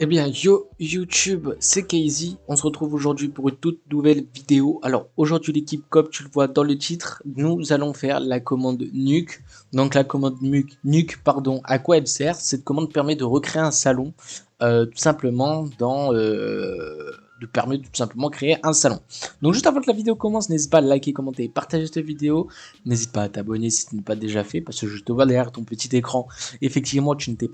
Eh bien, yo YouTube, c'est Casey. On se retrouve aujourd'hui pour une toute nouvelle vidéo. Alors, aujourd'hui, l'équipe, comme tu le vois dans le titre, nous allons faire la commande nuke. Donc, la commande nuke, pardon, à quoi elle sert? Cette commande permet de recréer un salon, tout simplement, permet de tout simplement créer un salon. Donc, juste avant que la vidéo commence, n'hésite pas à liker, commenter et partager cette vidéo. N'hésite pas à t'abonner si ce n'est pas déjà fait, parce que je te vois derrière ton petit écran. Effectivement, tu ne t'es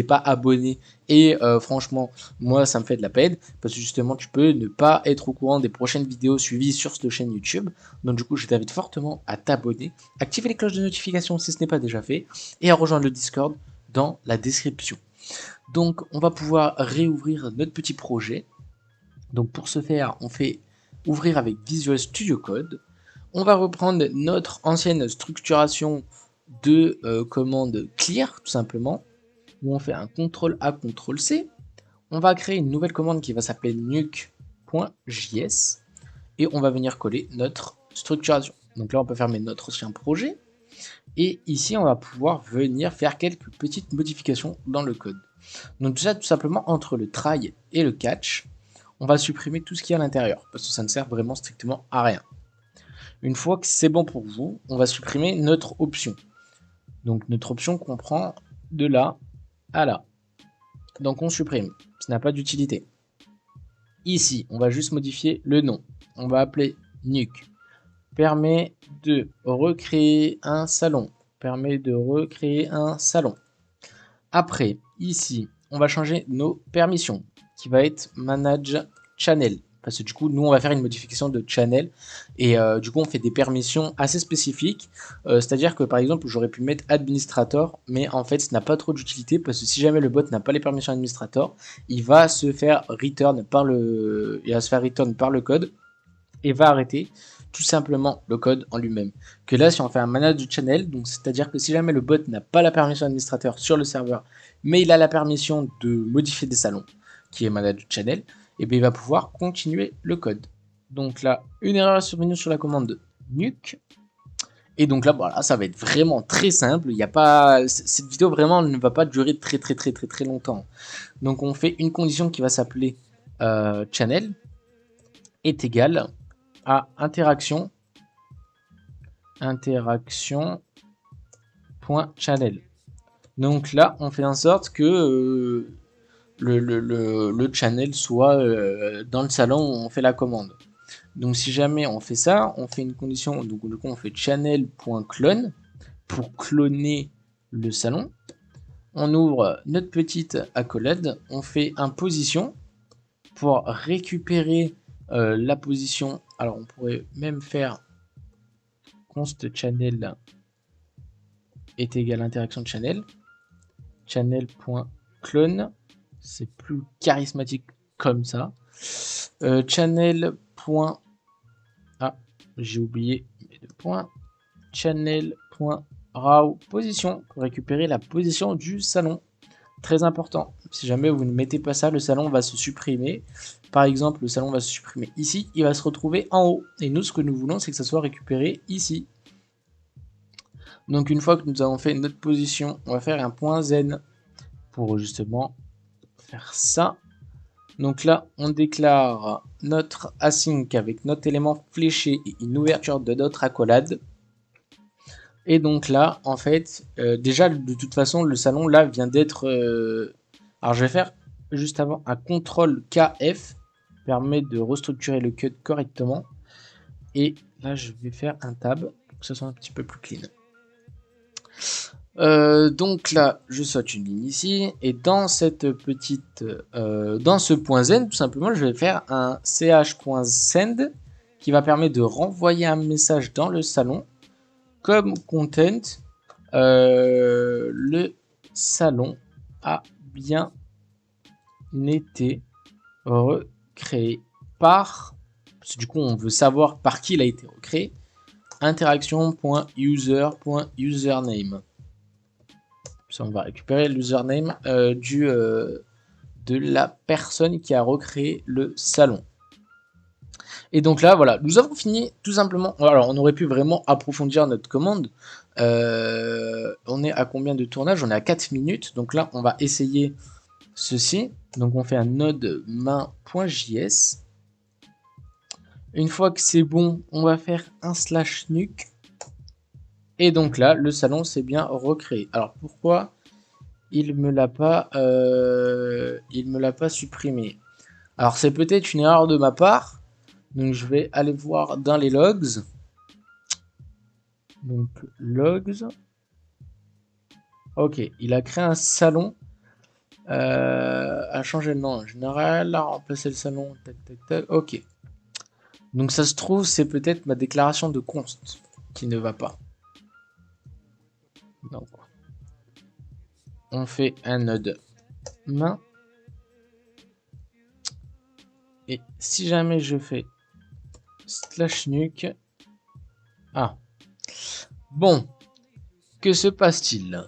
pas abonné et franchement, moi, ça me fait de la peine parce que justement, tu peux ne pas être au courant des prochaines vidéos suivies sur cette chaîne YouTube. Donc, du coup, je t'invite fortement à t'abonner, activer les cloches de notification si ce n'est pas déjà fait et à rejoindre le Discord dans la description. Donc, on va pouvoir réouvrir notre petit projet. Donc, pour ce faire, on fait ouvrir avec Visual Studio Code. On va reprendre notre ancienne structuration de commande clear, tout simplement, où on fait un CTRL A, CTRL C. On va créer une nouvelle commande qui va s'appeler nuke.js et on va venir coller notre structuration. Donc là, on peut fermer notre ancien projet et ici, on va pouvoir venir faire quelques petites modifications dans le code. Donc déjà, tout simplement, entre le try et le catch, on va supprimer tout ce qui est à l'intérieur parce que ça ne sert vraiment strictement à rien. Une fois que c'est bon pour vous, on va supprimer notre option. Donc notre option comprend de là à là. Donc on supprime, ça n'a pas d'utilité. Ici, on va juste modifier le nom. On va appeler nuke. Permet de recréer un salon. Permet de recréer un salon. Après, ici, on va changer nos permissions, qui va être manage channel. Parce que du coup, nous, on va faire une modification de channel. Et du coup, on fait des permissions assez spécifiques. C'est-à-dire que, par exemple, j'aurais pu mettre administrator, mais en fait, ça n'a pas trop d'utilité. Parce que si jamais le bot n'a pas les permissions administrator, il va se faire return par le code et va arrêter tout simplement le code en lui-même. Que là, si on fait un manage channel, donc c'est-à-dire que si jamais le bot n'a pas la permission administrateur sur le serveur, mais il a la permission de modifier des salons, qui est manage channel, et bien il va pouvoir continuer le code. Donc là, une erreur est survenue sur la commande nuke. Et donc là, voilà, ça va être vraiment très simple. Il y a pas, cette vidéo vraiment ne va pas durer très longtemps. Donc on fait une condition qui va s'appeler channel est égal à interaction.channel. Donc là, on fait en sorte que le channel soit dans le salon où on fait la commande. Donc si jamais on fait ça, on fait une condition, donc du coup on fait channel.clone pour cloner le salon. On ouvre notre petite accolade, on fait un position pour récupérer la position. Alors on pourrait même faire const channel est égal à interaction de channel. Channel.clone, c'est plus charismatique comme ça. Channel. Ah, j'ai oublié mes deux points. Channel.raw position pour récupérer la position du salon. Très important. Si jamais vous ne mettez pas ça, le salon va se supprimer. Par exemple, le salon va se supprimer ici, il va se retrouver en haut. Et nous, ce que nous voulons, c'est que ça soit récupéré ici. Donc une fois que nous avons fait notre position, on va faire un point zen pour justement faire ça. Donc là, on déclare notre async avec notre élément fléché et une ouverture de notre accolade. Et donc là, en fait, déjà de toute façon, le salon là vient d'être... Alors je vais faire juste avant un CTRL KF, permet de restructurer le code correctement. Et là, je vais faire un tab pour que ce soit un petit peu plus clean. Donc là, je saute une ligne ici, et dans cette petite, dans ce point zen, tout simplement, je vais faire un ch.send qui va permettre de renvoyer un message dans le salon comme content. Le salon a bien été recréé par, parce que du coup, on veut savoir par qui il a été recréé. Interaction.user.username. Ça, on va récupérer l'username de la personne qui a recréé le salon. Et donc là, voilà, nous avons fini tout simplement. Alors, on aurait pu vraiment approfondir notre commande. On est à combien de tournage? On est à 4 minutes. Donc là, on va essayer ceci. Donc on fait un node main.js. Une fois que c'est bon, on va faire un /nuke. Et donc là, le salon s'est bien recréé. Alors pourquoi il me l'a pas supprimé? Alors c'est peut-être une erreur de ma part. Donc je vais aller voir dans les logs. Donc logs. Ok, il a créé un salon. A changé le nom en général, a remplacé le salon. Tac, tac, tac. Ok. Donc ça se trouve, c'est peut-être ma déclaration de const qui ne va pas. Donc on fait un node main. Et si jamais je fais /nuke. Ah. Bon. Que se passe-t-il?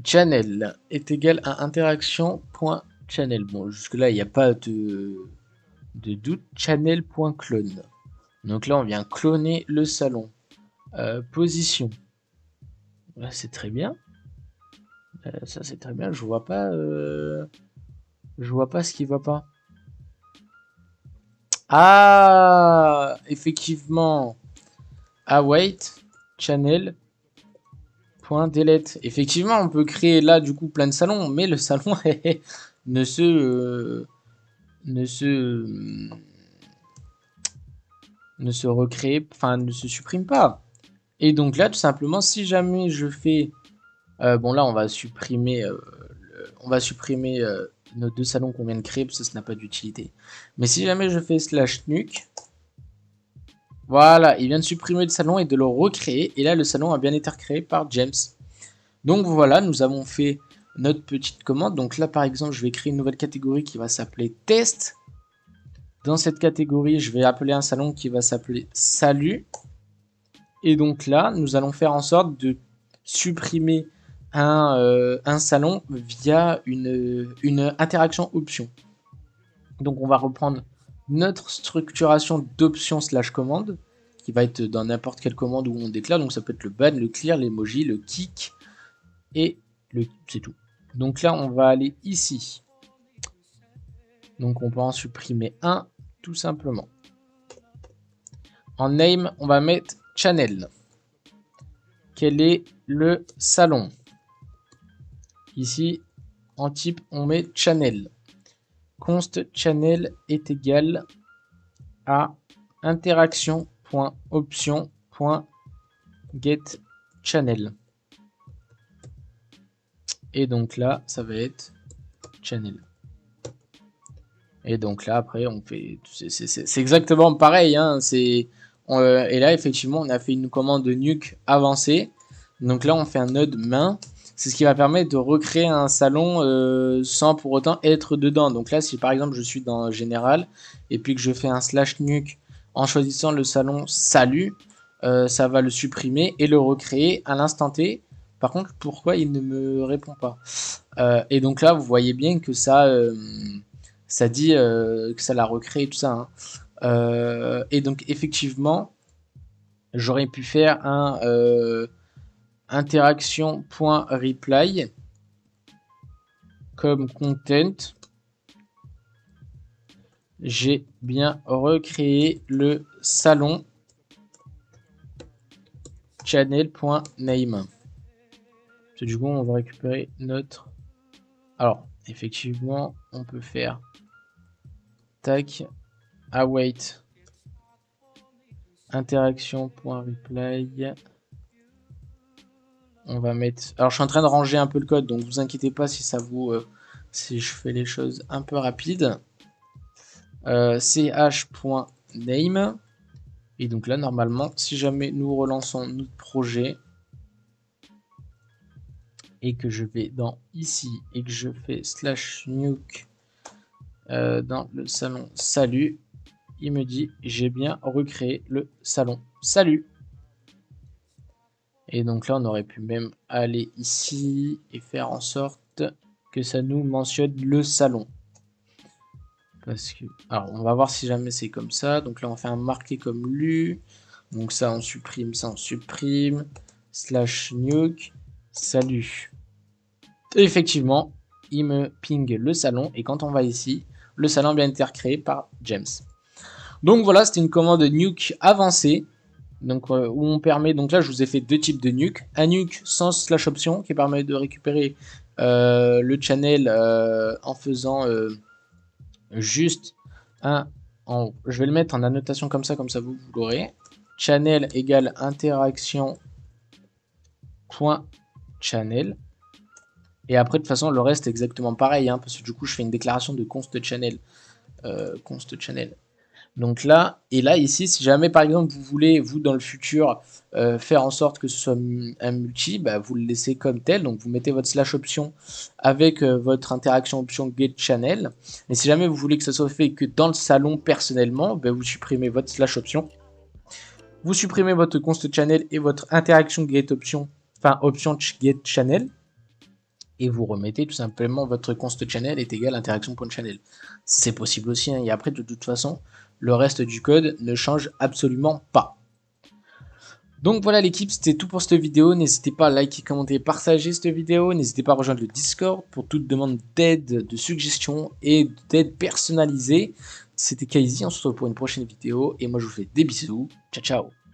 Channel est égal à interaction.channel. Bon, jusque-là, il n'y a pas de doute. Channel.clone. Donc là, on vient cloner le salon. Position. Là, c'est très bien. Ça, c'est très bien. Je vois pas ce qui va pas. Ah, effectivement. Await channel. .delete. Effectivement, on peut créer là du coup plein de salons, mais le salon ne se recrée, enfin ne se supprime pas. Et donc là, tout simplement, si jamais je fais, bon là, on va supprimer nos deux salons qu'on vient de créer parce que ça n'a pas d'utilité. Mais si jamais je fais /nuke, voilà, il vient de supprimer le salon et de le recréer. Et là, le salon a bien été recréé par James. Donc voilà, nous avons fait notre petite commande. Donc là, par exemple, je vais créer une nouvelle catégorie qui va s'appeler test. Dans cette catégorie, je vais appeler un salon qui va s'appeler salut. Et donc là, nous allons faire en sorte de supprimer un salon via une interaction option. Donc on va reprendre notre structuration d'option /commande qui va être dans n'importe quelle commande où on déclare. Donc ça peut être le ban, le clear, l'emoji, le kick et c'est tout. Donc là, on va aller ici. Donc on peut en supprimer un tout simplement. En name, on va mettre channel. Quel est le salon? Ici, en type, on met channel. Const channel est égal à interaction.option.getChannel. Et donc là, ça va être channel. Et donc là, après, on fait... C'est exactement pareil. Hein, et là, effectivement, on a fait une commande de nuke avancée. Donc là, on fait un node main. C'est ce qui va permettre de recréer un salon sans pour autant être dedans. Donc là, si par exemple, je suis dans général et puis que je fais un /nuke en choisissant le salon salut, ça va le supprimer et le recréer à l'instant T. Par contre, pourquoi il ne me répond pas? Et donc là, vous voyez bien que ça dit que ça l'a recréé et tout ça. Hein. Et donc effectivement, j'aurais pu faire un interaction.reply comme content. J'ai bien recréé le salon channel.name. Du coup, on va récupérer notre... Alors, effectivement, on peut faire tac, await interaction.reply. On va mettre... Alors, je suis en train de ranger un peu le code, donc vous inquiétez pas si ça vous... si je fais les choses un peu rapides. ch.name. Et donc là, normalement, si jamais nous relançons notre projet et que je vais dans ici et que je fais /nuke dans le salon salut, il me dit j'ai bien recréé le salon salut. Et donc là, on aurait pu même aller ici et faire en sorte que ça nous mentionne le salon. Parce que, alors, on va voir si jamais c'est comme ça. Donc là, on fait un marqué comme lu. Donc ça, on supprime, ça, on supprime. /nuke, salut. Et effectivement, il me ping le salon. Et quand on va ici, le salon a bien été recréé par James. Donc voilà, c'était une commande nuke avancée. Donc où on permet, donc là je vous ai fait deux types de nuke. Un nuke sans slash option qui permet de récupérer le channel en faisant juste un... je vais le mettre en annotation comme ça vous l'aurez. Channel égale interaction point channel. Et après de toute façon le reste est exactement pareil, hein, parce que du coup je fais une déclaration de const channel. Const channel. Donc là, et là ici, si jamais par exemple vous voulez, vous dans le futur, faire en sorte que ce soit un multi, bah, vous le laissez comme tel, donc vous mettez votre slash option avec votre interaction option get channel. Mais si jamais vous voulez que ça soit fait que dans le salon personnellement, bah, vous supprimez votre slash option, vous supprimez votre const channel et votre interaction get option, enfin option get channel, et vous remettez tout simplement votre const channel est égal à interaction.channel. C'est possible aussi, hein, et après de toute façon, le reste du code ne change absolument pas. Donc voilà l'équipe, c'était tout pour cette vidéo. N'hésitez pas à liker, commenter, partager cette vidéo. N'hésitez pas à rejoindre le Discord pour toute demande d'aide, de suggestions et d'aide personnalisée. C'était Kaizy, on se retrouve pour une prochaine vidéo. Et moi je vous fais des bisous. Ciao ciao.